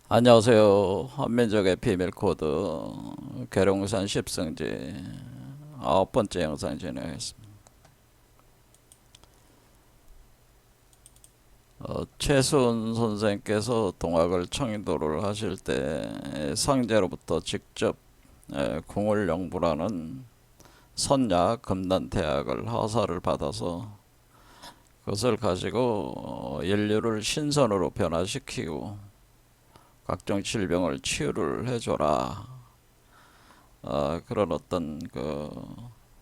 안녕하세요. 한민족의 비밀 코드 계룡산 십성지 9번째 영상 진행하겠습니다. 최수은 선생께서 동학을 청도를 하실 때 상제로부터 직접 궁을영부라는 선약 금단태약을 하사를 받아서 그것을 가지고 인류를 신선으로 변화시키고 각종 질병을 치유를 해줘라. 그런 어떤 그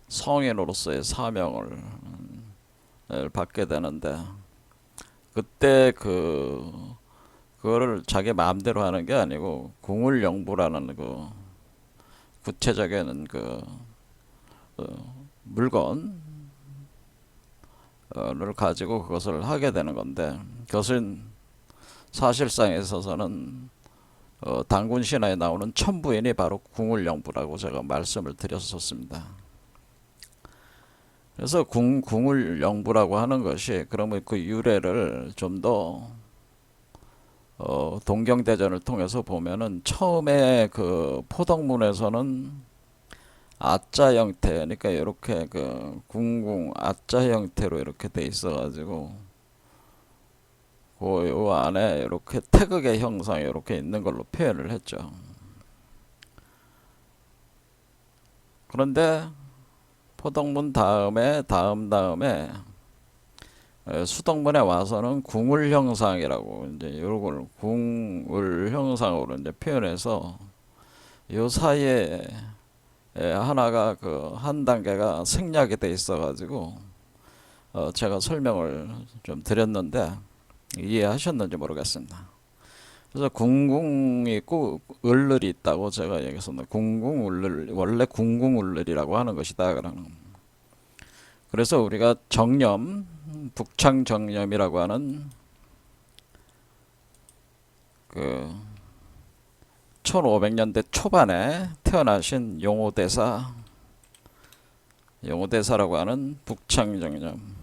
성인으로서의 사명을 받게 되는데, 그때 그거를 자기 마음대로 하는 게 아니고 궁을영부라는 그 구체적인 물건을 가지고 그것을 하게 되는 건데, 그것은 사실상에 있어서는 단군 신화에 나오는 천부인이 바로 궁을영부라고 제가 말씀을 드렸었습니다. 그래서 궁을영부라고 하는 것이, 그러면 그 유래를 좀 더 동경대전을 통해서 보면은, 처음에 그 포덕문에서는 아자 형태, 그러니까 이렇게 그 궁궁 아자 형태로 이렇게 돼 있어가지고 그 안에 이렇게 태극의 형상이 이렇게 있는 걸로 표현을 했죠. 그런데 포덕문 다음에 수덕문에 와서는 궁을 형상이라고, 이제 이걸 궁을 형상으로 이제 표현해서 요 사이에 하나가 그 한 단계가 생략이 돼 있어가지고 제가 설명을 좀 드렸는데 이해하셨는지 모르겠습니다. 그래서 궁궁이 있고 을을이 있다고 제가 얘기했었는데, 궁궁을을 원래 궁궁을을이라고 하는 것이다. 그래서 우리가 정념, 북창정념이라고 하는 그 1500년대 초반에 태어나신 용호대사라고 하는 북창정념.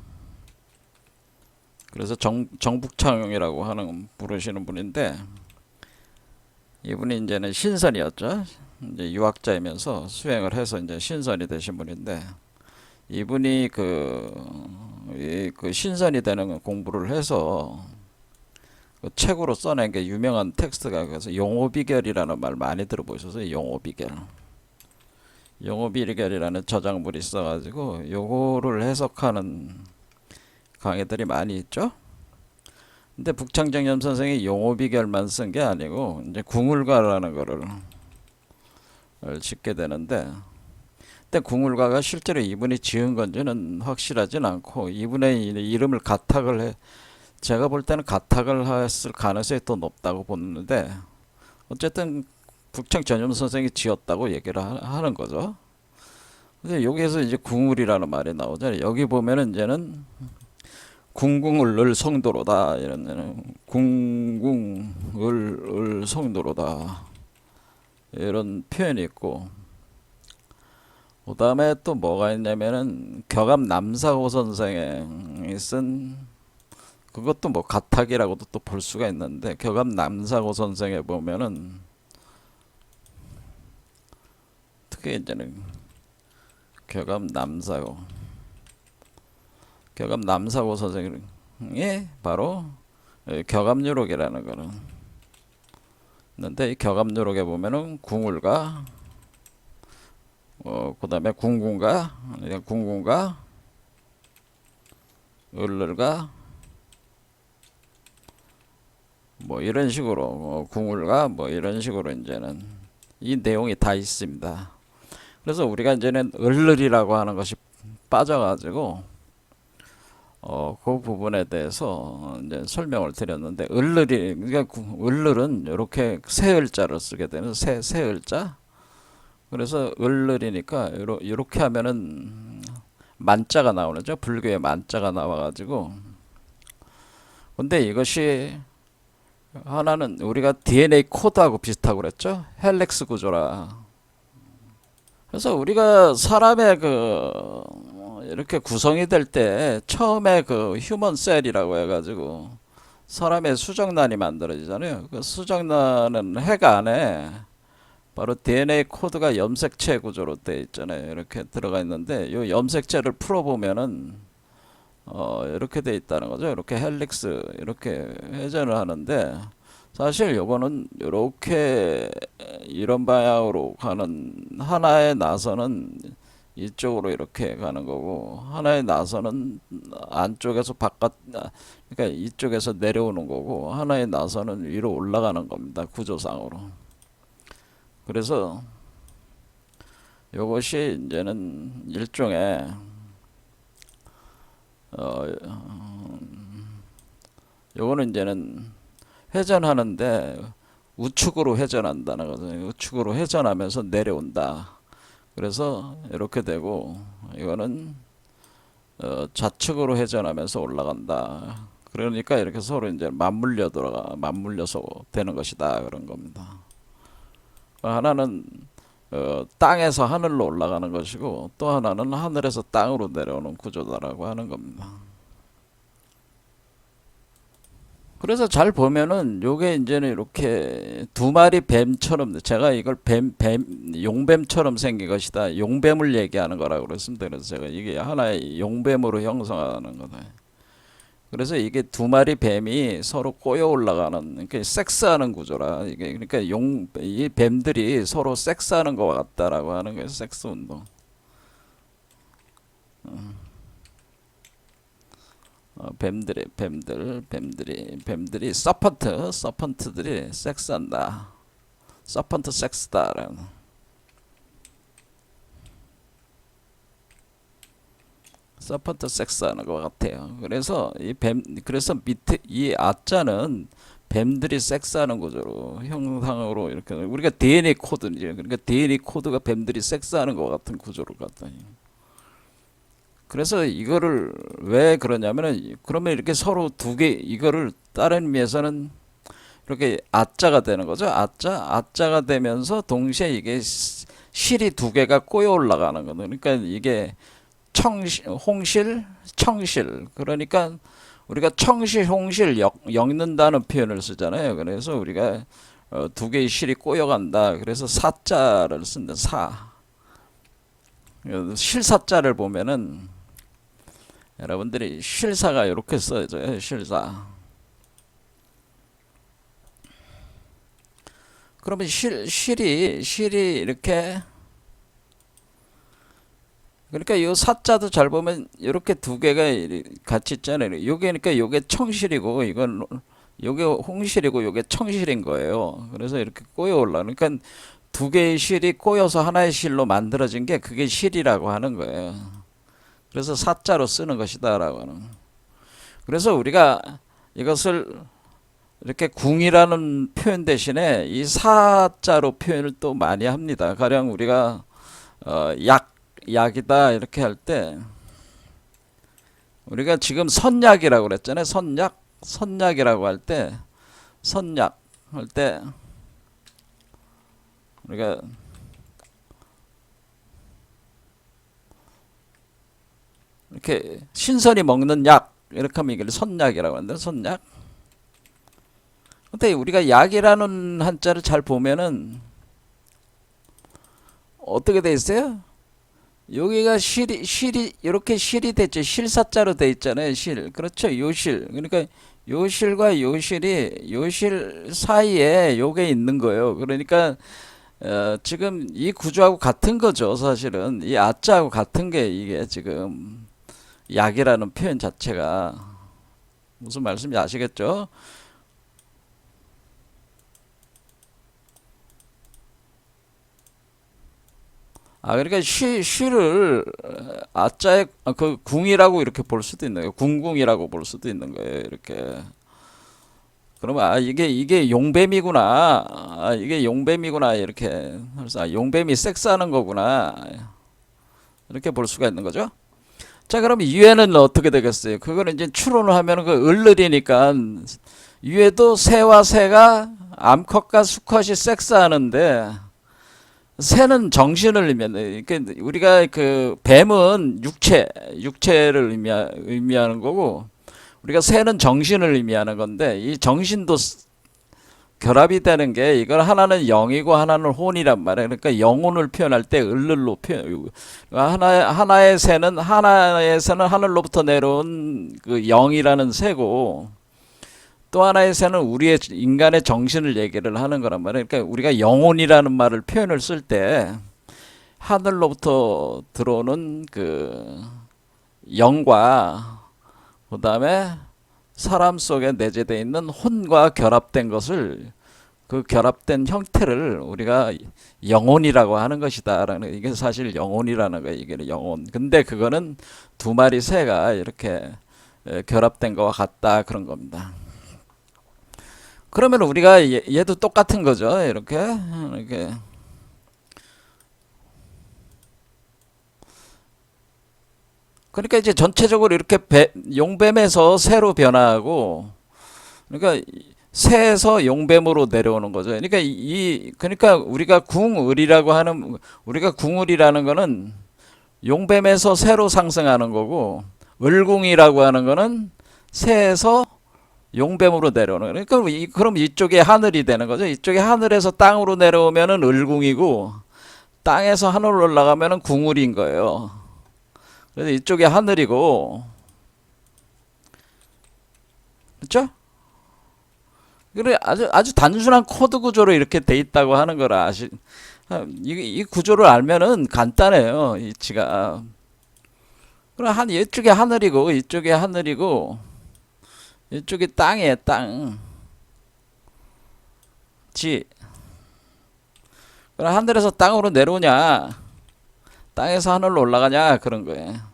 그래서 정북창이라고 하는 부르시는 분인데, 이분이 이제는 신선이었죠. 이제 유학자이면서 수행을 해서 이제 신선이 되신 분인데, 이분이 그 신선이 되는 공부를 해서 그 책으로 써낸 게 유명한 텍스트가, 그래서 용호비결이라는 말 많이 들어보셨어요? 용호비결이라는 저작물이 있어가지고 요거를 해석하는 강의들이 많이 있죠. 근데 북창정념 선생이 용호비결만 쓴 게 아니고 이제 궁을가라는 거를 짓게 되는데, 근데 궁을가가 실제로 이분이 지은 건지는 확실하진 않고, 이분의 이름을 제가 볼 때는 가탁을 했을 가능성이 더 높다고 보는데, 어쨌든 북창전념 선생이 지었다고 얘기를 하는 거죠. 근데 여기에서 이제 궁을이라는 말이 나오잖아요. 여기 보면은 이제는 궁궁을 성도로다, 이런 궁궁을 성도로다, 이런 표현이 있고, 그 다음에 또 뭐가 있냐면은 격암 남사호 선생이 쓴, 그것도 뭐 가탁이라고도 또 볼 수가 있는데, 격암 남사호 선생에 보면은 특히 이제는 격암 남사호 선생이 바로 격암유록이라는 거는 있는데, 이 격암유록에 보면은 궁울과 그다음에 궁궁과 을를가 뭐 이런 식으로, 궁울과 뭐 이런 식으로 이제는 이 내용이 다 있습니다. 그래서 우리가 이제는 을를이라고 하는 것이 빠져가지고 그 부분에 대해서 이제 설명을 드렸는데, 그러니까 을를은 이렇게 새 을자를 쓰게 되는 새 을자. 그래서 을를이니까 이렇게 하면은 만자가 나오죠. 불교의 만자가 나와가지고. 근데 이것이 하나는 우리가 DNA 코드하고 비슷하고 그랬죠. 헬렉스 구조라. 그래서 우리가 사람의 이렇게 구성이 될 때 처음에 그 휴먼 셀이라고 해가지고 사람의 수정란이 만들어지잖아요. 그 수정란은 핵 안에 바로 DNA 코드가 염색체 구조로 되어 있잖아요. 이렇게 들어가 있는데 이 염색체를 풀어보면은 이렇게 되어 있다는 거죠. 이렇게 헬릭스 이렇게 회전을 하는데 사실 요거는 이렇게 이런 방향으로 가는 하나의 나선은 이쪽으로 이렇게 가는 거고 하나의 나선은 안쪽에서 그러니까 이쪽에서 내려오는 거고 하나의 나선은 위로 올라가는 겁니다. 구조상으로. 그래서 요것이 이제는 일종의 요거는 이제는 회전하는데 우측으로 회전한다는 거죠. 우측으로 회전하면서 내려온다. 그래서 이렇게 되고 이거는 좌측으로 회전하면서 올라간다. 그러니까 이렇게 서로 이제 맞물려서 되는 것이다 그런 겁니다. 하나는 땅에서 하늘로 올라가는 것이고 또 하나는 하늘에서 땅으로 내려오는 구조다라고 하는 겁니다. 그래서 잘 보면은 요게 이제는 이렇게 두 마리 뱀처럼 제가 이걸 용뱀처럼 생긴 것이다. 용뱀을 얘기하는 거라고 그랬습니다. 그래서 제가 이게 하나의 용뱀으로 형성하는 거다. 그래서 이게 두 마리 뱀이 서로 꼬여 올라가는 그러니까 섹스하는 구조라 이게 그러니까 이 뱀들이 서로 섹스하는 것 같다라고 하는 거예요. 섹스 운동. 뱀들이 서펀트들이 섹스한다. 서펀트 섹스다라는. 서펀트 섹스하는 것 같아요. 그래서 그래서 밑에 이 아자는 뱀들이 섹스하는 구조로 형상으로 이렇게 우리가 DNA 코드죠. 그러니까 DNA 코드가 뱀들이 섹스하는 것 같은 구조로 갖다. 그래서 이거를 왜 그러냐면은 그러면 이렇게 서로 두 개 이거를 다른 의미에서는 이렇게 아자가 되는 거죠. 아자가 되면서 동시에 이게 실이 두 개가 꼬여 올라가는 거죠. 그러니까 이게 홍실, 청실. 그러니까 우리가 청실, 홍실 엮는다는 표현을 쓰잖아요. 그래서 우리가 두 개의 실이 꼬여간다. 그래서 사자를 쓴다. 실사자를 보면은 여러분들이 실사가 이렇게 써져요. 실사. 그러면 실이 이렇게 그러니까 이 사자도 잘 보면 이렇게 두 개가 같이 있잖아요. 요게 그러니까 요게 청실이고 이건 요게 홍실이고 요게 청실인 거예요. 그래서 이렇게 꼬여 올라. 그러니까 두 개의 실이 꼬여서 하나의 실로 만들어진 게 그게 실이라고 하는 거예요. 그래서 사자로 쓰는 것이다라고 하는. 그래서 우리가 이것을 이렇게 궁이라는 표현 대신에 이 사자로 표현을 또 많이 합니다. 가령 우리가 약이다 이렇게 할 때 우리가 지금 선약이라고 그랬잖아요. 선약이라고 할 때 선약 할 때 우리가 이렇게 신선히 먹는 약 이렇게 하면 이걸 선약이라고 하는데 선약. 근데 우리가 약이라는 한자를 잘 보면은 어떻게 돼 있어요? 여기가 실이 이렇게 실이 됐죠. 실사자로 돼 있잖아요. 실. 그렇죠. 요실. 그러니까 요실과 요실 사이에 요게 있는 거예요. 그러니까 지금 이 구조하고 같은 거죠. 사실은 이 아자하고 같은 게 이게 지금 약이라는 표현 자체가 무슨 말씀인지 아시겠죠? 그러니까 쉬를 아자의 그 궁이라고 이렇게 볼 수도 있는 거예요. 궁궁이라고 볼 수도 있는 거예요. 이렇게. 그러면 이게 용뱀이구나. 이게 용뱀이구나. 이렇게. 그래서 용뱀이 섹스하는 거구나. 이렇게 볼 수가 있는 거죠. 자, 그럼 유해는 어떻게 되겠어요? 그거는 이제 추론을 하면 그 을을이니까 유해도 새와 새가 암컷과 수컷이 섹스하는데 새는 정신을 의미하는. 그러니까 우리가 그 뱀은 육체를 의미하는 거고 우리가 새는 정신을 의미하는 건데 이 정신도 결합이 되는 게 이걸 하나는 영이고 하나는 혼이란 말이에요. 그러니까 영혼을 표현할 때 을을로 표현. 하나의 새는 하늘로부터 내려온 그 영이라는 새고 또 하나의 새는 우리의 인간의 정신을 얘기를 하는 거란 말이에요. 그러니까 우리가 영혼이라는 말을 표현을 쓸 때 하늘로부터 들어오는 그 영과 그다음에 사람 속에 내재되어 있는 혼과 결합된 것을 그 결합된 형태를 우리가 영혼이라고 하는 것이다라는 이게 사실 영혼이라는 거예요. 이게 영혼. 근데 그거는 두 마리 새가 이렇게 결합된 것과 같다 그런 겁니다. 그러면 우리가 얘도 똑같은 거죠. 이렇게 그러니까 이제 전체적으로 이렇게 용뱀에서 새로 변화하고 그러니까 새에서 용뱀으로 내려오는 거죠. 그러니까 우리가 궁을이라는 거는 용뱀에서 새로 상승하는 거고 을궁이라고 하는 거는 새에서 용뱀으로 내려오는 거예요. 그러니까 그럼 이쪽에 하늘이 되는 거죠. 이쪽에 하늘에서 땅으로 내려오면은 을궁이고 땅에서 하늘로 올라가면은 궁을인 거예요. 그래서 이쪽에 하늘이고, 그렇죠? 그래 아주 단순한 코드 구조로 이렇게 돼 있다고 하는 걸 이 구조를 알면은 간단해요. 이치가. 그럼 이쪽에 하늘이고 이쪽에 하늘이고 이쪽이 땅이에요. 땅. 지. 그럼 하늘에서 땅으로 내려오냐? 땅에서 하늘로 올라가냐? 그런 거예요.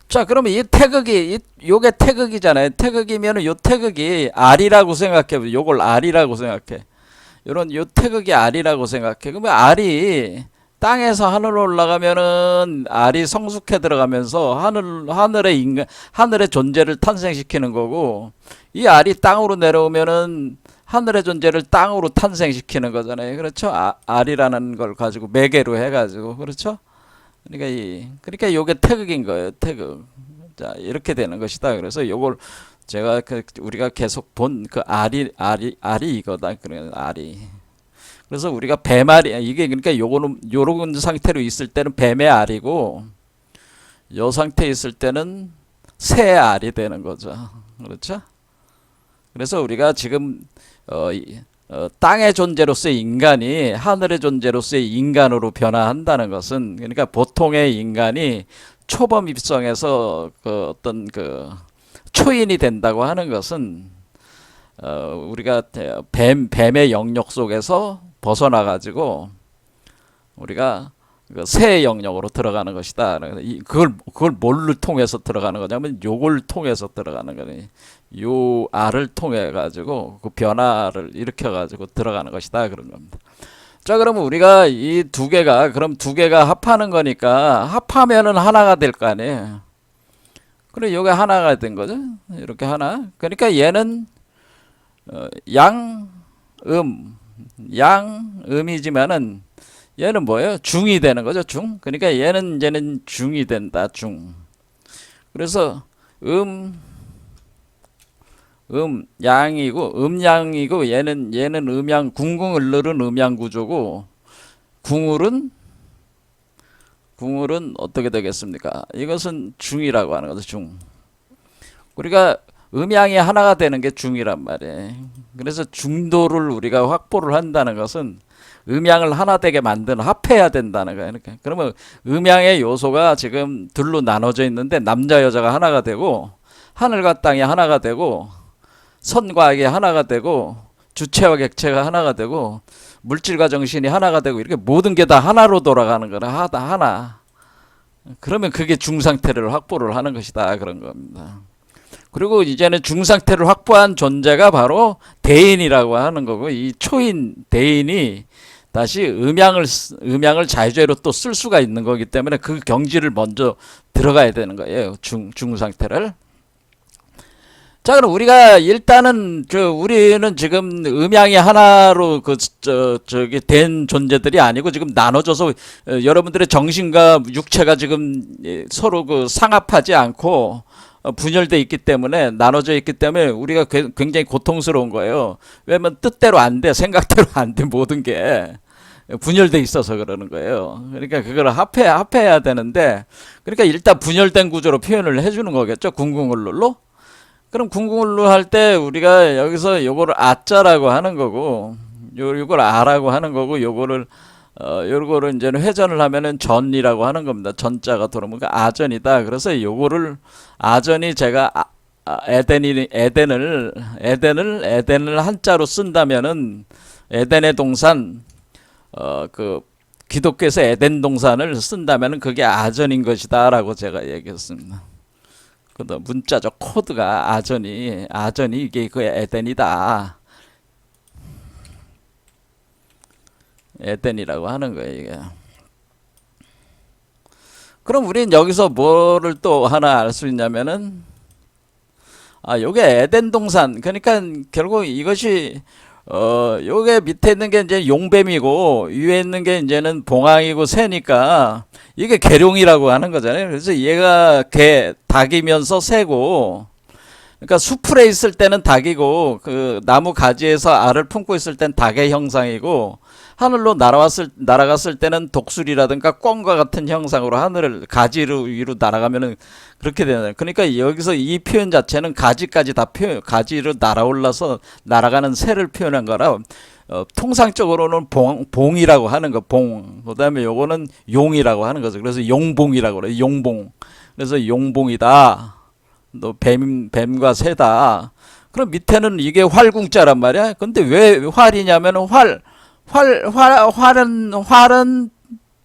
자, 그러면 이 태극이, 요게 태극이잖아요. 태극이면은 요 태극이 R이라고 생각해. 요걸 R이라고 생각해. 요 태극이 R이라고 생각해. 그러면 R이 땅에서 하늘로 올라가면은 R이 성숙해 들어가면서 하늘의 존재를 탄생시키는 거고, 이 R이 땅으로 내려오면은 하늘의 존재를 땅으로 탄생시키는 거잖아요. 그렇죠? R이라는 걸 가지고 매개로 해가지고, 그렇죠? 그러니까 요게 태극인 거예요. 태극. 자, 이렇게 되는 것이다. 그래서 요걸 제가 우리가 계속 본 그 R이 이거다. 그래, R이. 그래서 우리가 뱀알이 이게 그러니까 요런 상태로 있을 때는 뱀의 알이고 요 상태에 있을 때는 새의 알이 되는 거죠. 그렇죠? 그래서 우리가 지금 땅의 존재로서의 인간이 하늘의 존재로서의 인간으로 변화한다는 것은 그러니까 보통의 인간이 초범 입성에서 어떤 초인이 된다고 하는 것은 우리가 뱀의 영역 속에서 벗어나 가지고 우리가 새의 영역으로 들어가는 것이다. 그걸 뭘로 통해서 들어가는 거냐면 요걸 통해서 들어가는 거네. 요 알을 통해 가지고 그 변화를 일으켜 가지고 들어가는 것이다 그런 겁니다. 자, 그러면 우리가 이 두 개가 합하는 거니까 합하면은 하나가 될 거 아니에요. 그래 요게 하나가 된 거죠. 이렇게 하나. 그러니까 얘는 양음이지만은 얘는 뭐예요? 중이 되는 거죠. 중. 그러니까 얘는 이제는 중이 된다. 중. 그래서 양이고 얘는 음양 궁궁을 누른 음양 구조고 궁을은 어떻게 되겠습니까? 이것은 중이라고 하는 거죠. 중. 우리가 음양이 하나가 되는 게 중이란 말이에요. 그래서 중도를 우리가 확보를 한다는 것은 음양을 하나 되게 합해야 된다는 거예요. 그러면 음양의 요소가 지금 둘로 나눠져 있는데 남자 여자가 하나가 되고 하늘과 땅이 하나가 되고 선과 악이 하나가 되고 주체와 객체가 하나가 되고 물질과 정신이 하나가 되고 이렇게 모든 게 다 하나로 돌아가는 거라 하나. 그러면 그게 중상태를 확보를 하는 것이다 그런 겁니다. 그리고 이제는 중상태를 확보한 존재가 바로 대인이라고 하는 거고 이 초인 대인이 다시 음양을 자유제로 또 쓸 수가 있는 거기 때문에 그 경지를 먼저 들어가야 되는 거예요. 중상태를. 자, 그럼 우리가 일단은 우리는 지금 음양이 하나로 저기 된 존재들이 아니고 지금 나눠져서 여러분들의 정신과 육체가 지금 서로 상합하지 않고 분열돼 있기 때문에 나눠져 있기 때문에 우리가 굉장히 고통스러운 거예요. 왜냐면 뜻대로 안 돼, 생각대로 안 돼, 모든 게 분열돼 있어서 그러는 거예요. 그러니까 그걸 합해야 되는데, 그러니까 일단 분열된 구조로 표현을 해주는 거겠죠. 궁궁을룰로. 그럼 궁궁을룰 할 때 우리가 여기서 요거를 아자라고 하는 거고, 요걸 아라고 하는 거고, 요거를 이제는 회전을 하면은 전이라고 하는 겁니다. 전자가 들어오면 아전이다. 그래서 요거를 아전이 제가 에덴을 한자로 쓴다면은 에덴의 동산 기독교에서 에덴 동산을 쓴다면은 그게 아전인 것이다라고 제가 얘기했습니다. 그 문자적 코드가 아전이 이게 그 에덴이다. 에덴이라고 하는 거예요, 이게. 그럼 우린 여기서 뭐를 또 하나 알 수 있냐면은, 요게 에덴 동산. 그러니까 결국 이것이, 요게 밑에 있는 게 이제 용뱀이고, 위에 있는 게 이제는 봉황이고 새니까, 이게 계룡이라고 하는 거잖아요. 그래서 얘가 닭이면서 새고, 그러니까 수풀에 있을 때는 닭이고, 그 나무 가지에서 알을 품고 있을 땐 닭의 형상이고, 하늘로 날아갔을 때는 독수리라든가 꿩과 같은 형상으로 하늘을 가지로 위로 날아가면은 그렇게 되잖아요. 그러니까 여기서 이 표현 자체는 가지까지 다 가지로 날아올라서 날아가는 새를 표현한 거라, 통상적으로는 봉이라고 하는 거, 봉. 그 다음에 요거는 용이라고 하는 거죠. 그래서 용봉이라고 그래요. 용봉. 그래서 용봉이다. 또 뱀과 새다. 그럼 밑에는 이게 활궁자란 말이야. 근데 왜 활이냐면은 활은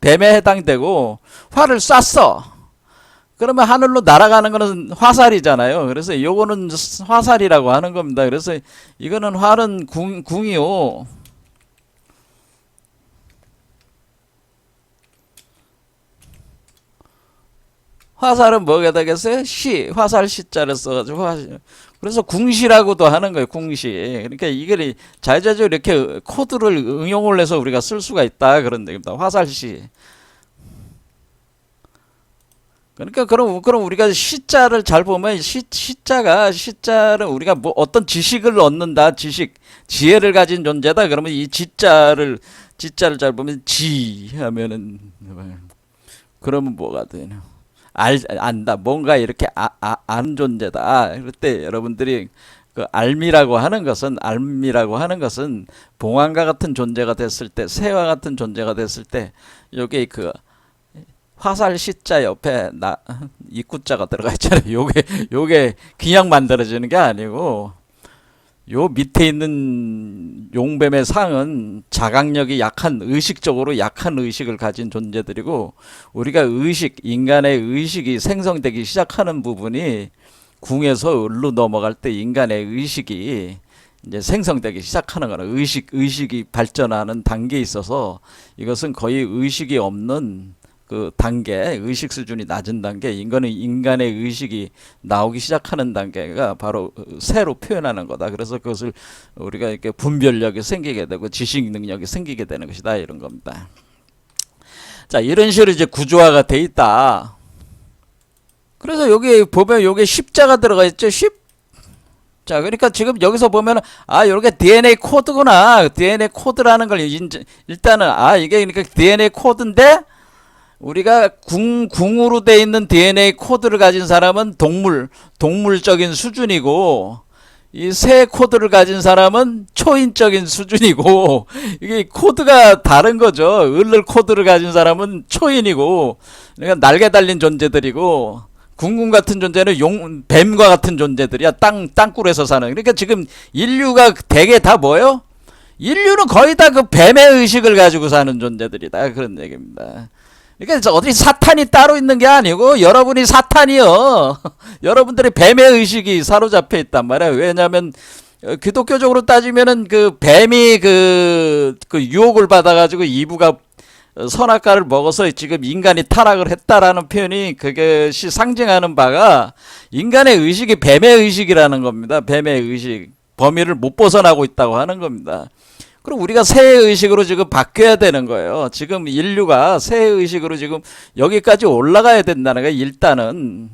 뱀에 해당되고 활을 쐈어. 그러면 하늘로 날아가는 거는 화살이잖아요. 그래서 요거는 화살이라고 하는 겁니다. 그래서 이거는 활은 궁이요. 화살은 뭐가 되겠어요? 화살 시자를 써가지고 그래서 궁시라고도 하는 거예요. 궁시. 그러니까 이걸 자유자재로 이렇게 코드를 응용을 해서 우리가 쓸 수가 있다 그런 얘기입니다. 화살시. 그러니까 그럼 우리가 시자를 잘 보면 시자를 우리가 뭐 어떤 지식을 얻는다. 지혜를 가진 존재다. 그러면 이 지자를 잘 보면 하면은 그러면 뭐가 되냐? 안다. 뭔가 이렇게 아는 존재다. 그럴 때 여러분들이 그 알미라고 하는 것은 봉황과 같은 존재가 됐을 때, 새와 같은 존재가 됐을 때, 요게 그 화살 시자 옆에 입구자가 들어가 있잖아요. 요게 그냥 만들어지는 게 아니고, 요 밑에 있는 용뱀의 상은 자각력이 의식적으로 약한 의식을 가진 존재들이고, 우리가 인간의 의식이 생성되기 시작하는 부분이 궁에서 을로 넘어갈 때 인간의 의식이 이제 생성되기 시작하는 거라. 의식이 발전하는 단계에 있어서 이것은 거의 의식이 없는 그 단계, 의식 수준이 낮은 단계, 인간의 의식이 나오기 시작하는 단계가 바로 새로 표현하는 거다. 그래서 그것을 우리가 이렇게 분별력이 생기게 되고 지식 능력이 생기게 되는 것이다. 이런 겁니다. 자, 이런 식으로 이제 구조화가 돼 있다. 그래서 여기 보면 여기 십자가 들어가 있죠. 자, 그러니까 지금 여기서 보면은 요게 DNA 코드구나. DNA 코드라는 걸 일단은 이게 그러니까 DNA 코드인데, 우리가 궁으로 돼 있는 DNA 코드를 가진 사람은 동물적인 수준이고, 이 새 코드를 가진 사람은 초인적인 수준이고, 이게 코드가 다른 거죠. 을을 코드를 가진 사람은 초인이고, 그러니까 날개 달린 존재들이고, 궁궁 같은 존재는 뱀과 같은 존재들이야. 땅굴에서 사는. 그러니까 지금 인류가 대개 다 뭐예요? 인류는 거의 다 그 뱀의 의식을 가지고 사는 존재들이다. 그런 얘기입니다. 그러니까 어디 사탄이 따로 있는 게 아니고 여러분이 사탄이요. 여러분들의 뱀의 의식이 사로잡혀 있단 말이야. 왜냐하면 기독교적으로 따지면은 그 뱀이 그 유혹을 받아가지고 이브가 선악과를 먹어서 지금 인간이 타락을 했다라는 표현이 그것이 상징하는 바가 인간의 의식이 뱀의 의식이라는 겁니다. 뱀의 의식. 범위를 못 벗어나고 있다고 하는 겁니다. 그럼 우리가 새 의식으로 지금 바뀌어야 되는 거예요. 지금 인류가 새 의식으로 지금 여기까지 올라가야 된다는 거예요. 일단은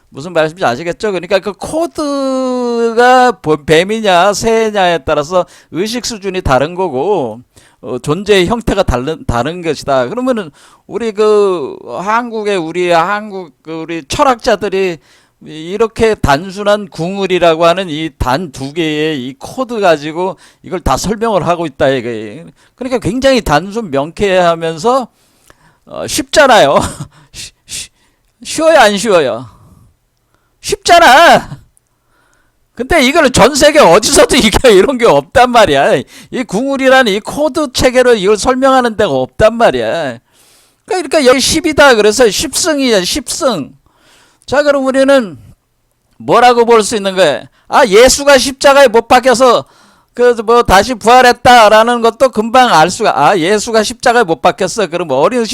무슨 말씀인지 아시겠죠? 그러니까 그 코드가 뱀이냐 새냐에 따라서 의식 수준이 다른 거고 존재의 형태가 다른 것이다. 그러면은 우리 그 한국의 우리 철학자들이 이렇게 단순한 궁을이라고 하는 이 단 두 개의 이 코드 가지고 이걸 다 설명을 하고 있다 이게. 그러니까 굉장히 단순 명쾌하면서 쉽잖아요. 쉬워요, 안 쉬워요? 쉽잖아. 근데 이걸 전 세계 어디서도 이게 이런 게 없단 말이야. 이 궁을이라는 이 코드 체계로 이걸 설명하는 데가 없단 말이야. 그러니까 여기 10이다 그래서 10승이야, 10승. 자, 그럼 우리는 뭐라고 볼 수 있는 거예요? 아, 예수가 십자가에 못 박혀서 다시 부활했다라는 것도 금방 알 수가. 아, 예수가 십자가에 못 박혔어. 그럼 어린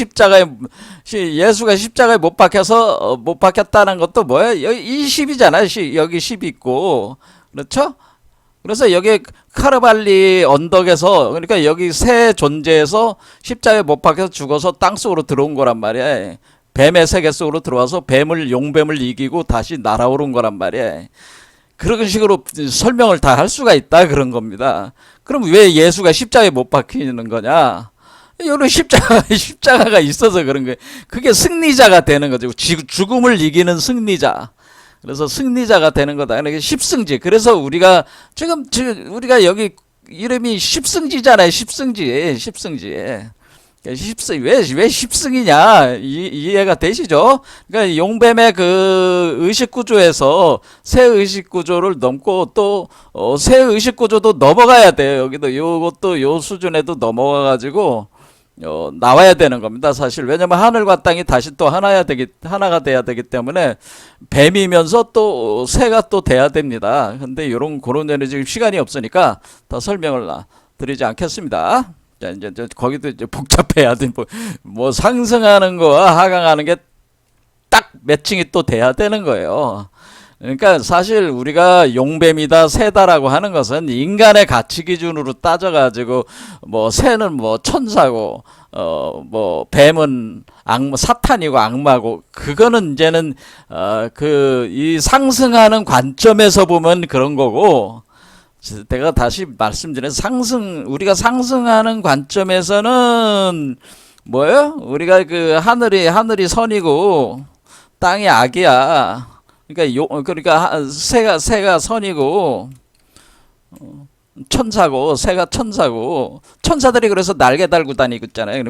예수가 십자가에 못 박혀서 못 박혔다는 것도 뭐예요? 여기 이 10이잖아요. 여기 10 있고. 그렇죠? 그래서 여기 카르발리 언덕에서, 그러니까 여기 새 존재에서 십자가에 못 박혀서 죽어서 땅속으로 들어온 거란 말이야. 뱀의 세계 속으로 들어와서 용뱀을 이기고 다시 날아오른 거란 말이야. 그런 식으로 설명을 다 할 수가 있다 그런 겁니다. 그럼 왜 예수가 십자가에 못 박히는 거냐? 여러 십자가가 있어서 그런 거예요. 그게 승리자가 되는 거죠. 죽음을 이기는 승리자. 그래서 승리자가 되는 거다. 그러니까 십승지. 그래서 우리가 우리가 여기 이름이 십승지잖아요. 십승지. 왜 십승이냐 이해가 되시죠? 그러니까 용뱀의 그 의식 구조에서 새 의식 구조를 넘고 또 새 의식 구조도 넘어가야 돼요. 여기도 요것도 요 수준에도 넘어가 가지고 나와야 되는 겁니다. 사실 왜냐면 하늘과 땅이 다시 또 하나가 돼야 되기 때문에 뱀이면서 또 새가 또 돼야 됩니다. 근데 그런 데는 지금 시간이 없으니까 더 설명을 드리지 않겠습니다. 자, 이제 거기도 이제 복잡해야 돼. 뭐 상승하는 거와 하강하는 게 딱 매칭이 또 돼야 되는 거예요. 그러니까 사실 우리가 용뱀이다 새다라고 하는 것은 인간의 가치 기준으로 따져가지고 뭐 새는 뭐 천사고 뭐 뱀은 사탄이고 악마고 그거는 이제는 이 상승하는 관점에서 보면 그런 거고. 내가 다시 말씀드린 우리가 상승하는 관점에서는 뭐예요? 우리가 그 하늘이 선이고 땅이 악이야. 그러니까 새가 선이고 천사고 새가 천사고 천사들이 그래서 날개 달고 다니고 있잖아요.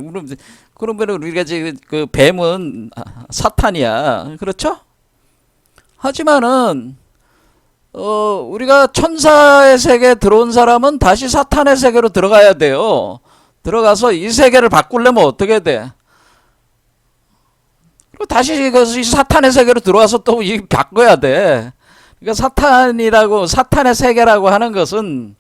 그러면 우리가 지금 그 뱀은 사탄이야. 그렇죠? 하지만은 우리가 천사의 세계에 들어온 사람은 다시 사탄의 세계로 들어가야 돼요. 들어가서 이 세계를 바꾸려면 어떻게 돼? 그리고 다시 사탄의 세계로 들어와서 또 바꿔야 돼. 그러니까 사탄의 세계라고 하는 것은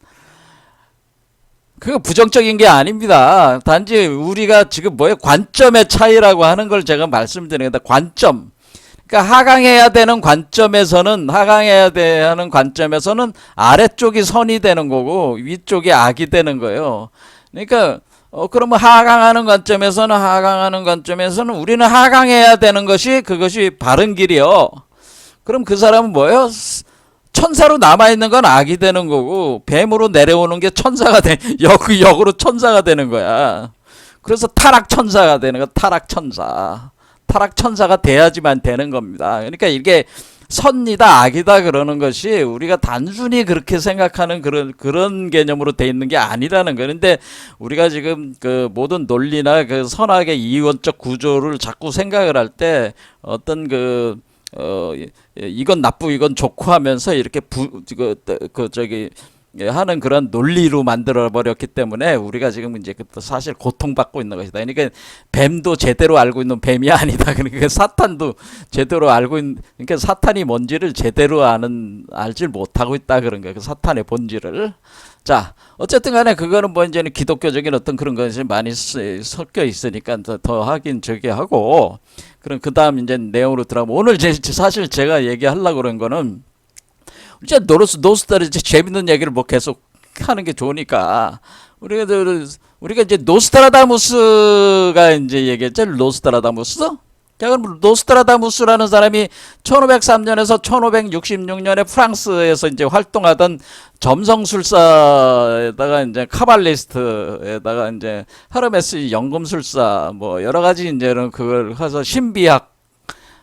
그거 부정적인 게 아닙니다. 단지 우리가 지금 관점의 차이라고 하는 걸 제가 말씀드리는 겁니다. 관점. 그러니까 하강해야 되는 관점에서는 아래쪽이 선이 되는 거고 위쪽이 악이 되는 거예요. 그러니까 그러면 하강하는 관점에서는 우리는 하강해야 되는 그것이 바른 길이요. 그럼 그 사람은 뭐예요? 천사로 남아있는 건 악이 되는 거고 뱀으로 내려오는 게 역으로 천사가 되는 거야. 그래서 타락천사가 되는 거야. 타락천사가 돼야지만 되는 겁니다. 그러니까 이게 선이다 악이다 그러는 것이 우리가 단순히 그렇게 생각하는 그런 개념으로 돼 있는 게 아니라는 거예요. 근데 우리가 지금 그 모든 논리나 그 선악의 이원적 구조를 자꾸 생각을 할 때 어떤 이건 나쁘고 이건 좋고 하면서 이렇게 하는 그런 논리로 만들어 버렸기 때문에 우리가 지금 이제 사실 고통받고 있는 것이다. 그러니까 뱀도 제대로 알고 있는 뱀이 아니다. 그러니까 사탄도 제대로 알고 있는, 그러니까 사탄이 뭔지를 제대로 알질 못하고 있다 그런 거예요. 그 사탄의 본질을. 자, 어쨌든 간에 그거는 뭐 이제는 기독교적인 어떤 그런 것이 많이 섞여 있으니까 더 하긴 저기 하고, 그럼 그 다음 이제 내용으로 들어가면, 오늘 사실 제가 얘기하려고 그런 거는 이제 노스타르지 재밌는 얘기를 뭐 계속 하는 게 좋으니까 우리가 이제 노스트라다무스가 이제 얘기했죠. 노스트라다무스. 자, 그럼 노스트라다무스라는 사람이 1503년에서 1566년에 프랑스에서 이제 활동하던 점성술사에다가 이제 카발리스트에다가 이제 헤르메스 연금술사 뭐 여러 가지 이제는 그걸 해서 신비학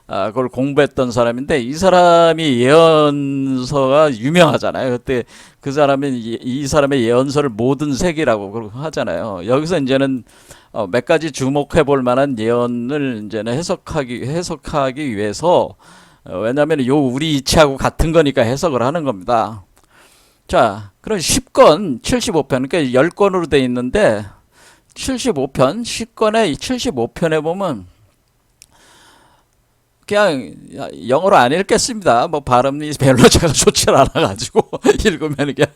그걸 공부했던 사람인데, 이 사람이 예언서가 유명하잖아요. 그때 그 사람이 이 사람의 예언서를 모든 색이라고 하잖아요. 여기서 이제는 몇 가지 주목해 볼 만한 예언을 이제는 해석하기 위해서, 왜냐하면 요 우리 이치하고 같은 거니까 해석을 하는 겁니다. 자, 그럼 10권 75편, 그러니까 10권으로 돼 있는데 75편 10권에 75편에 보면 그냥 영어로 안 읽겠습니다. 뭐 발음이 별로 제가 좋지 않아가지고 읽으면 그냥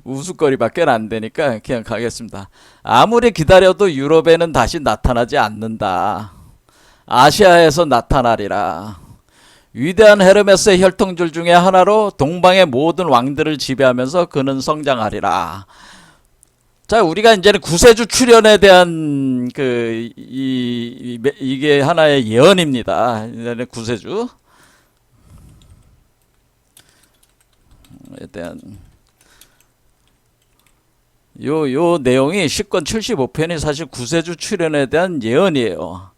우스거리밖에 안 되니까 그냥 가겠습니다. 아무리 기다려도 유럽에는 다시 나타나지 않는다. 아시아에서 나타나리라. 위대한 헤르메스의 혈통줄 중에 하나로 동방의 모든 왕들을 지배하면서 그는 성장하리라. 자, 우리가 이제는 구세주 출현에 대한 이게 하나의 예언입니다. 이제는 구세주에 대한 요 내용이 10권 75편이 사실 구세주 출현에 대한 예언이에요.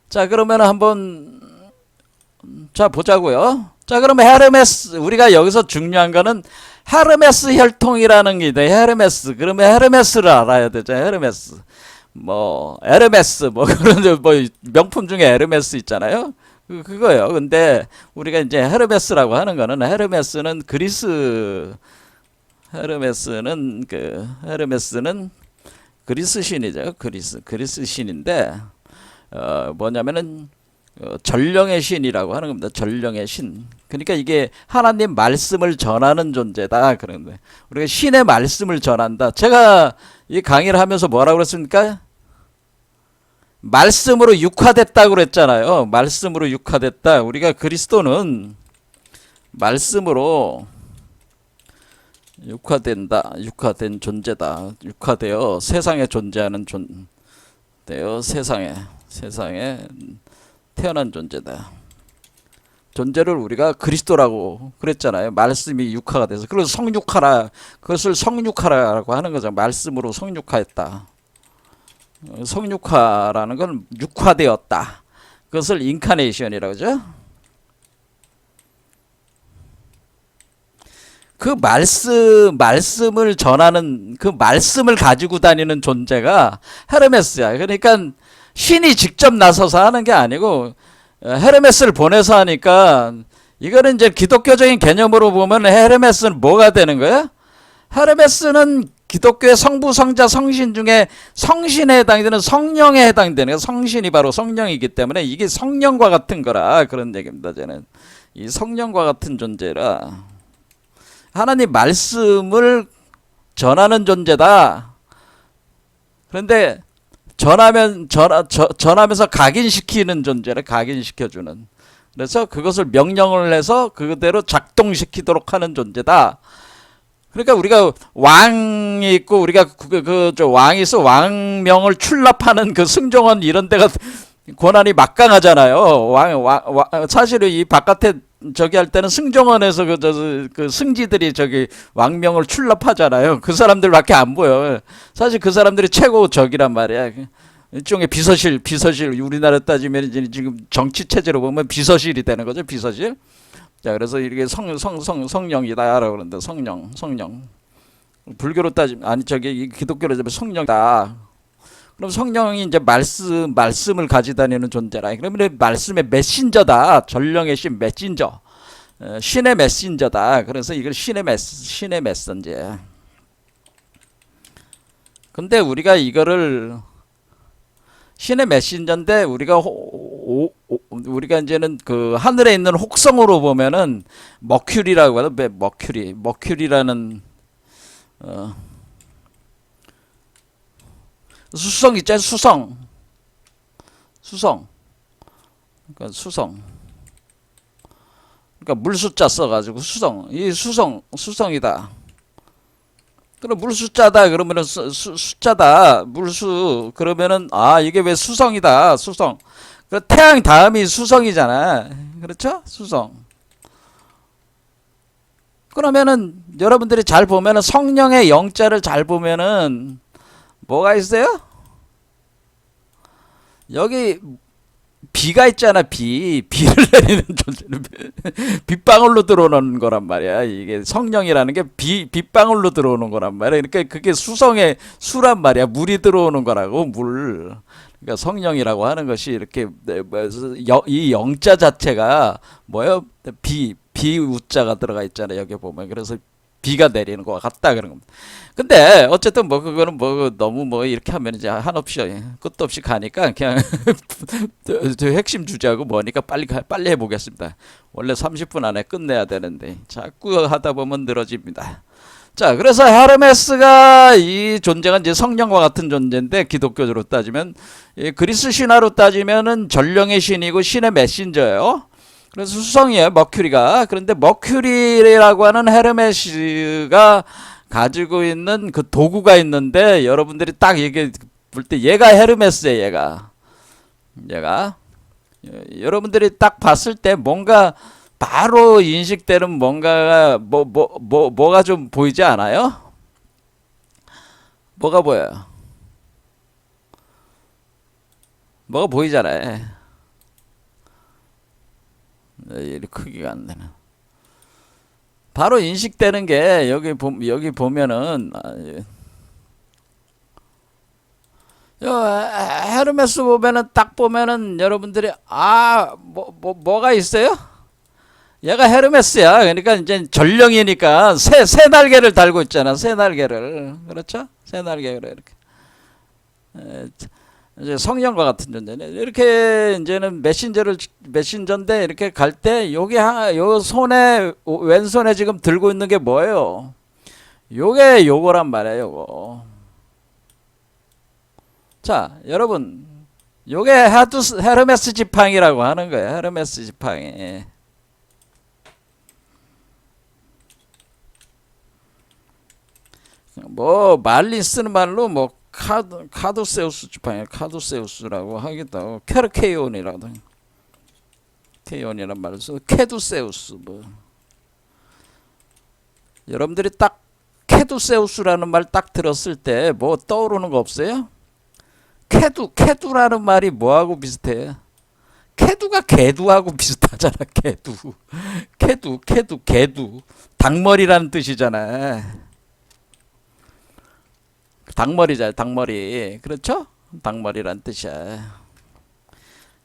자, 그러면 한번 자 보자고요. 자, 그러면 헤르메스, 우리가 여기서 중요한 거는 헤르메스 혈통이라는 게 있다. 헤르메스. 그러면 헤르메스를 알아야 되죠. 헤르메스. 뭐 에르메스 뭐 그런 뭐 명품 중에 에르메스 있잖아요. 그거요. 근데 우리가 이제 헤르메스라고 하는 거는, 헤르메스는 그리스 신이죠. 그리스 신인데 뭐냐면은 전령의 신이라고 하는 겁니다. 전령의 신. 그러니까 이게 하나님 말씀을 전하는 존재다. 그런데 우리가 신의 말씀을 전한다. 제가 이 강의를 하면서 뭐라고 그랬습니까? 말씀으로 육화됐다고 그랬잖아요. 말씀으로 육화됐다. 우리가 그리스도는 말씀으로 육화된 존재다. 육화되어 세상에 존재하는 세상에 태어난 존재다. 존재를 우리가 그리스도라고 그랬잖아요. 말씀이 육화가 돼서. 그래서 성육하라. 그것을 성육하라고 하는 거죠. 말씀으로 성육화했다. 성육화라는 건 육화되었다. 그것을 인카네이션이라고 하죠. 그 말씀을 전하는, 그 말씀을 가지고 다니는 존재가 헤르메스야. 그러니까 신이 직접 나서서 하는 게 아니고 헤르메스를 보내서 하니까, 이거는 이제 기독교적인 개념으로 보면 헤르메스는 뭐가 되는 거야? 헤르메스는 기독교의 성부, 성자, 성신 중에 성신에 해당되는, 성령에 해당되는, 성신이 바로 성령이기 때문에 이게 성령과 같은 거라 그런 얘기입니다. 저는 이 성령과 같은 존재라, 하나님 말씀을 전하는 존재다. 그런데 전하면서 각인시키는 존재를 각인시켜주는, 그래서 그것을 명령을 해서 그대로 작동시키도록 하는 존재다. 그러니까 우리가 왕이 있고, 우리가 왕이 있어, 왕명을 출납하는 그 승정원 이런 데가 권한이 막강하잖아요. 사실은 이 바깥에 저기 할 때는 승정원에서 그 승지들이 저기 왕명을 출납하잖아요. 그 사람들밖에 안 보여. 사실 그 사람들이 최고 적이란 말이야. 일종의 비서실, 우리나라 따지면 지금 정치 체제로 보면 비서실이 되는 거죠. 비서실. 자, 그래서 이게 성령이다라고 그러는데, 성령. 불교로 따지면, 아니 저기 기독교로 따지면 성령이다. 그럼 성령이 이제 말씀을 가지고 다니는 존재라. 그러면 말씀의 메신저다. 전령의 신 메신저. 신의 메신저다. 그래서 이걸 신의 메신저야. 근데 우리가 이거를 신의 메신저인데 우리가 이제는 그 하늘에 있는 혹성으로 보면은 머큐리라고 하죠. 머큐리라는 수성 있잖아요. 수성. 그러니까 그러니까 물 숫자 써가지고 이 수성이다. 그럼 물 숫자다 그러면은 숫자다 물수 그러면은 이게 왜 수성이다 수성. 그 태양 다음이 수성이잖아. 그렇죠? 수성. 그러면은 여러분들이 잘 보면은 성령의 영자를 잘 보면은 뭐가 있어요? 여기 비가 있잖아. 비를 내리는 존재는 빗방울로 들어오는 거란 말이야. 이게 성령이라는 게 빗방울로 들어오는 거란 말이야. 그러니까 그게 수성의 수란 말이야. 물이 들어오는 거라고. 물. 그러니까 성령이라고 하는 것이 이렇게 이 영자 자체가 뭐예요? 비우자가 들어가 있잖아요. 여기 보면. 그래서 비가 내리는 것 같다 그런 겁니다. 근데 어쨌든 뭐 그거는 뭐 너무 뭐 이렇게 하면 이제 한없이 끝도 없이 가니까 그냥 저 핵심 주제하고 뭐니까 빨리 해보겠습니다. 원래 30분 안에 끝내야 되는데 자꾸 하다 보면 늘어집니다. 자, 그래서 헤르메스가 이 존재가 이제 성령과 같은 존재인데 기독교적으로 따지면 그리스 신화로 따지면은 전령의 신이고 신의 메신저예요. 그래서 수성이에요, 머큐리가. 그런데 머큐리라고 하는 헤르메스가 가지고 있는 그 도구가 있는데 여러분들이 딱 얘기 볼 때 얘가 헤르메스예요, 얘가. 여러분들이 딱 봤을 때 뭔가 바로 인식되는 뭔가가 뭐가 좀 보이지 않아요? 뭐가 보여요? 뭐가 보이잖아요. 이 크기가 안 되나. 바로 인식되는 게 여기 보면은 헤르메스 보면은 딱 보면은 여러분들이 뭐가 있어요? 얘가 헤르메스야. 그러니까 이제 전령이니까 새 날개를 달고 있잖아. 새 날개를. 그렇죠? 새 날개를 이렇게. 이제 성령과 같은 존재네. 이렇게 이제는 메신저인데 이렇게 갈 때 요 손에 왼손에 지금 들고 있는 게 뭐예요? 요게 요거란 말이에요. 요거. 자, 여러분, 요게 헤르메스 지팡이라고 하는 거예요. 헤르메스 지팡이. 뭐 말린 쓰는 말로 뭐 카두세우스 지팡이, 카두세우스라고 하기도 하고 케르케이온이라도 케이온이란 말을 써. 케두세우스 뭐. 여러분들이 딱 케두세우스라는 말 딱 들었을 때 뭐 떠오르는 거 없어요? 케두라는 말이 뭐하고 비슷해? 케두가 개두하고 비슷하잖아. 개두. 닭머리라는 뜻이잖아. 닭머리잖아요. 닭머리. 그렇죠? 닭머리란 뜻이야.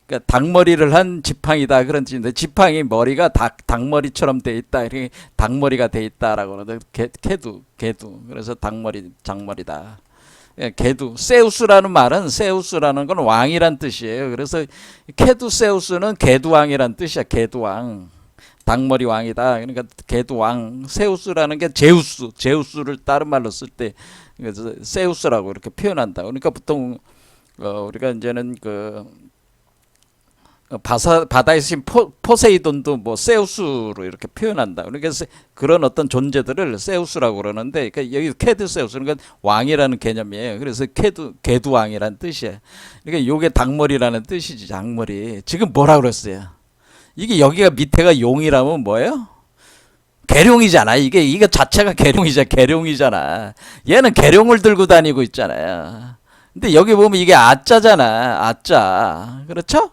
그러니까 닭머리를 한 지팡이다 그런 뜻인데 지팡이 머리가 닭머리처럼 돼 있다. 이렇게 닭머리가 돼 있다라고 하는데 개두. 그래서 닭머리다. 개두. 세우스라는 말은 세우스라는 건 왕이란 뜻이에요. 그래서 케두세우스는 개두왕이란 뜻이야. 개두왕. 닭머리 왕이다. 그러니까 개두왕. 세우스라는 게 제우스를 다른 말로 쓸 때 세우스라고 이렇게 표현한다. 그러니까 보통 우리가 이제는 바다의 신 포세이돈도 뭐 세우스로 이렇게 표현한다. 그러니까 그런 어떤 존재들을 세우스라고 그러는데, 그러니까 여기 케드세우스는 그러니까 왕이라는 개념이에요. 그래서 개두왕이라는 뜻이에요. 그러니까 요게 닭머리라는 뜻이지. 닭머리. 지금 뭐라 그랬어요? 이게 여기가 밑에가 용이라면 뭐예요? 계룡이잖아. 이게 자체가 계룡이잖아. 얘는 계룡을 들고 다니고 있잖아요. 근데 여기 보면 이게 아자잖아. 아자. 그렇죠?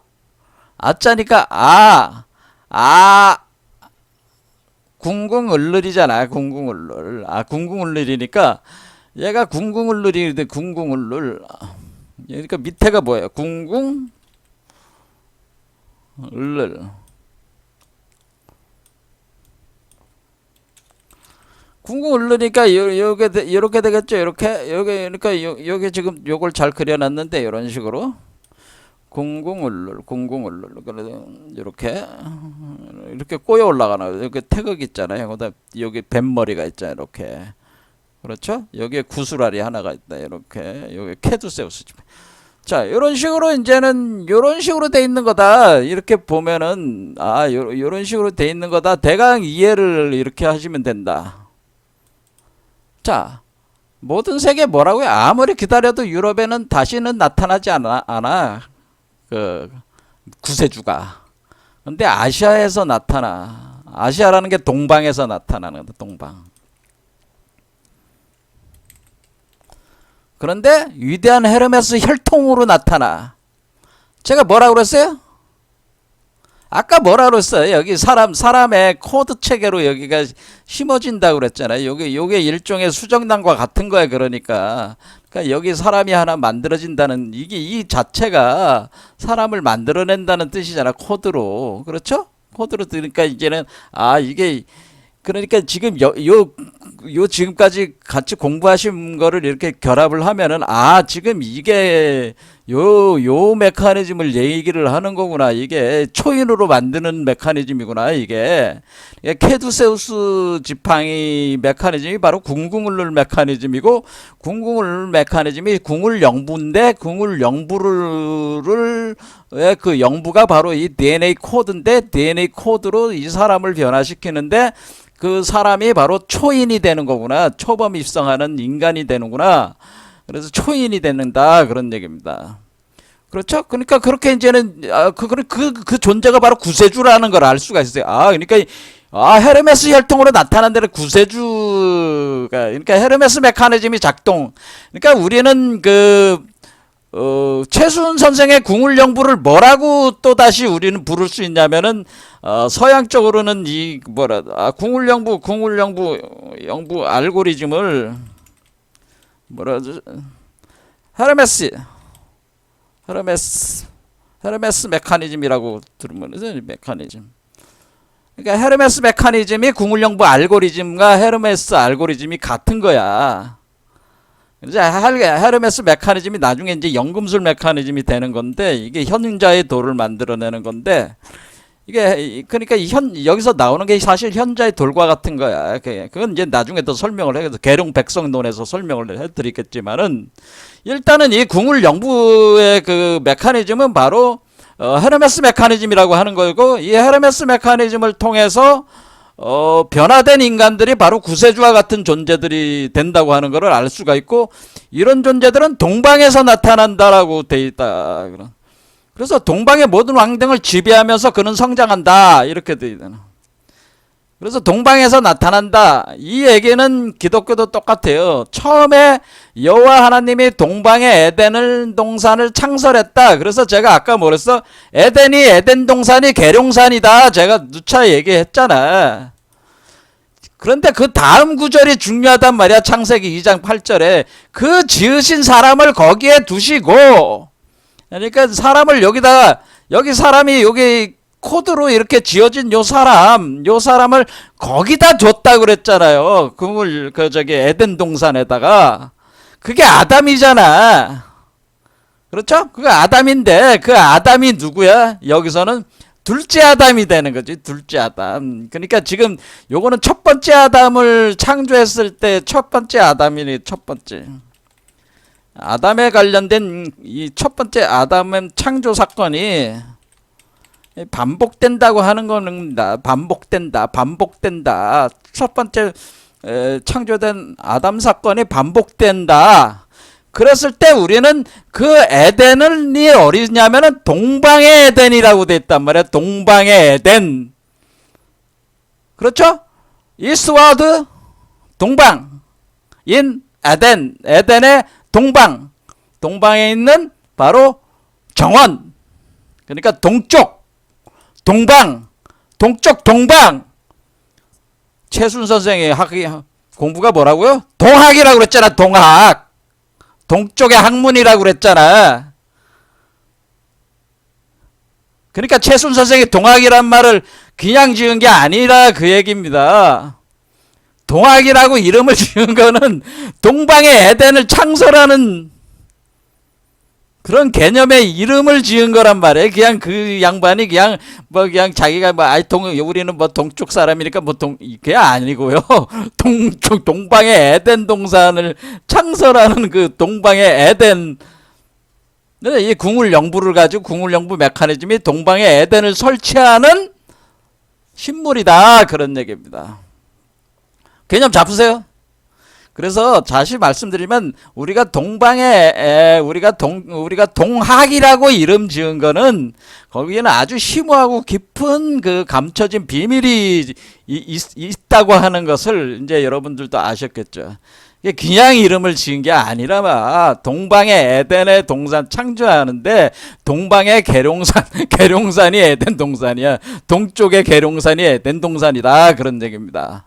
아자니까 궁궁을르리잖아. 궁궁을르. 궁궁을르리니까 얘가 궁궁을르리는데 궁궁을르. 그러니까 밑에가 뭐예요? 궁궁을르. 궁궁 울르니까 요렇게 되겠죠. 요게 그러니까 요게 지금 요걸 잘 그려놨는데 요런 식으로 궁궁 울룰 그래서 이렇게 꼬여 올라가는 이렇게 태극 있잖아요. 그다음 여기 뱀머리가 있잖아요. 이렇게 그렇죠? 여기에 구스라리 하나가 있다. 이렇게 여기 케두세우스. 자, 이런 식으로 이제는 이런 식으로 돼 있는 거다. 이렇게 보면은 요런 식으로 돼 있는 거다. 대강 이해를 이렇게 하시면 된다. 자, 모든 세계 뭐라고요? 아무리 기다려도 유럽에는 다시는 나타나지 않아. 그 구세주가. 근데 아시아에서 나타나. 아시아라는 게 동방에서 나타나는 거다. 동방. 그런데 위대한 헤르메스 혈통으로 나타나. 제가 뭐라고 그랬어요? 아까 뭐라 그랬어요? 여기 사람의 코드 체계로 여기가 심어진다고 그랬잖아요. 요게 일종의 수정단과 같은 거야. 그러니까 여기 사람이 하나 만들어진다는 이 자체가 사람을 만들어낸다는 뜻이잖아. 코드로. 그렇죠? 코드로 들으니까 이제는 이게 그러니까 지금 요 지금까지 같이 공부하신 거를 이렇게 결합을 하면은 지금 이게 요 메커니즘을 얘기를 하는 거구나. 이게 초인으로 만드는 메커니즘이구나. 이게 케두세우스 지팡이 메커니즘이 바로 궁궁울룰 메커니즘이고, 궁궁울룰 메커니즘이 궁울 영부인데, 궁울 영부를 그 영부가 바로 이 DNA 코드인데, DNA 코드로 이 사람을 변화시키는데 그 사람이 바로 초인이 되는 거구나. 초범 입성하는 인간이 되는구나. 그래서 초인이 되는다. 그런 얘기입니다. 그렇죠? 그러니까 그렇게 이제는 그 존재가 바로 구세주라는 걸 알 수가 있어요. 그러니까 헤르메스 혈통으로 나타난 데는 구세주가, 그러니까 헤르메스 메커니즘이 작동. 그러니까 우리는 최수은 선생의 궁울영부를 뭐라고 또 다시 우리는 부를 수 있냐면은 서양 쪽으로는 궁울영부 알고리즘을 뭐라죠? 헤르메스 메커니즘이라고 들으면 메커니즘. 그러니까 헤르메스 메커니즘이 궁울영부 알고리즘과 헤르메스 알고리즘이 같은 거야. 이제 헤르메스 메커니즘이 나중에 이제 연금술 메커니즘이 되는 건데, 이게 현자의 돌을 만들어내는 건데, 이게 그러니까 여기서 나오는 게 사실 현자의 돌과 같은 거야. 그건 이제 나중에 더 설명을 해서 계룡백성론에서 설명을 해드리겠지만은, 일단은 이 궁울 영부의 그 메커니즘은 바로 헤르메스 메커니즘이라고 하는 거고, 이 헤르메스 메커니즘을 통해서 변화된 인간들이 바로 구세주와 같은 존재들이 된다고 하는 것을 알 수가 있고, 이런 존재들은 동방에서 나타난다라고 돼 있다. 그래서 동방의 모든 왕등을 지배하면서 그는 성장한다. 이렇게 돼 있잖아. 그래서 동방에서 나타난다. 이 얘기는 기독교도 똑같아요. 처음에 여호와 하나님이 동방의 에덴을 동산을 창설했다. 그래서 제가 아까 뭐랬어? 에덴 동산이 계룡산이다. 제가 누차 얘기했잖아. 그런데 그 다음 구절이 중요하단 말이야. 창세기 2장 8절에 그 지으신 사람을 거기에 두시고, 그러니까 사람을 여기 사람이 여기 코드로 이렇게 지어진 요 사람을 거기다 줬다 그랬잖아요. 에덴 동산에다가. 그게 아담이잖아. 그렇죠? 그게 아담인데, 그 아담이 누구야? 여기서는 둘째 아담이 되는 거지. 둘째 아담. 그러니까 지금 요거는 첫 번째 아담을 창조했을 때 첫 번째 아담이니, 첫 번째. 아담에 관련된 이 첫 번째 아담의 창조 사건이 반복된다고 하는 겁니다. 반복된다. 첫 번째 창조된 아담 사건이 반복된다. 그랬을 때 우리는 그 에덴이 어디냐면은 동방의 에덴이라고 돼 있단 말이야. 동방의 에덴. 그렇죠? 이스트와드 동방. 인 에덴. 에덴의 동방에 있는 바로 정원. 그러니까 동쪽, 동방. 최순 선생의 공부가 뭐라고요? 동학이라고 그랬잖아. 동학. 동쪽의 학문이라고 그랬잖아. 그러니까 최순 선생이 동학이란 말을 그냥 지은 게 아니라 그 얘기입니다. 동학이라고 이름을 지은 거는 동방의 에덴을 창설하는 그런 개념의 이름을 지은 거란 말이에요. 그냥 그 양반이 그냥 뭐 그냥 자기가 뭐 아이 우리는 뭐 동쪽 사람이니까 뭐 그게 아니고요. 동쪽 동방의 에덴 동산을 창설하는 그 동방의 에덴 이 궁울영부를 가지고 궁울영부 메커니즘이 동방의 에덴을 설치하는 신물이다 그런 얘기입니다. 개념 잡으세요. 그래서 다시 말씀드리면 우리가 우리가 동학이라고 이름 지은 거는 거기에는 아주 심오하고 깊은 그 감춰진 비밀이 있다고 하는 것을 이제 여러분들도 아셨겠죠. 그냥 이름을 지은 게 아니라 동방의 에덴의 동산 창조하는데 동방의 계룡산이 에덴 동산이야. 동쪽의 계룡산이 에덴 동산이다 그런 얘기입니다.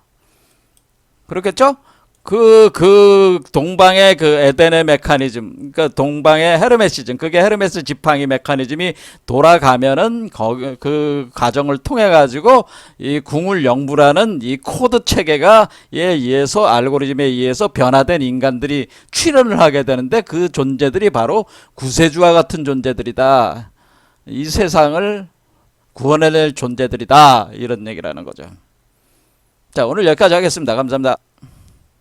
그렇겠죠? 그 동방의 그 에덴의 메커니즘, 그러니까 동방의 헤르메시즘, 그게 헤르메스 지팡이 메커니즘이 돌아가면은 그 과정을 통해 가지고 이 궁울영부라는 이 코드 체계가 의해서 알고리즘에 의해서 변화된 인간들이 출현을 하게 되는데 그 존재들이 바로 구세주와 같은 존재들이다. 이 세상을 구원해낼 존재들이다. 이런 얘기라는 거죠. 자, 오늘 여기까지 하겠습니다. 감사합니다.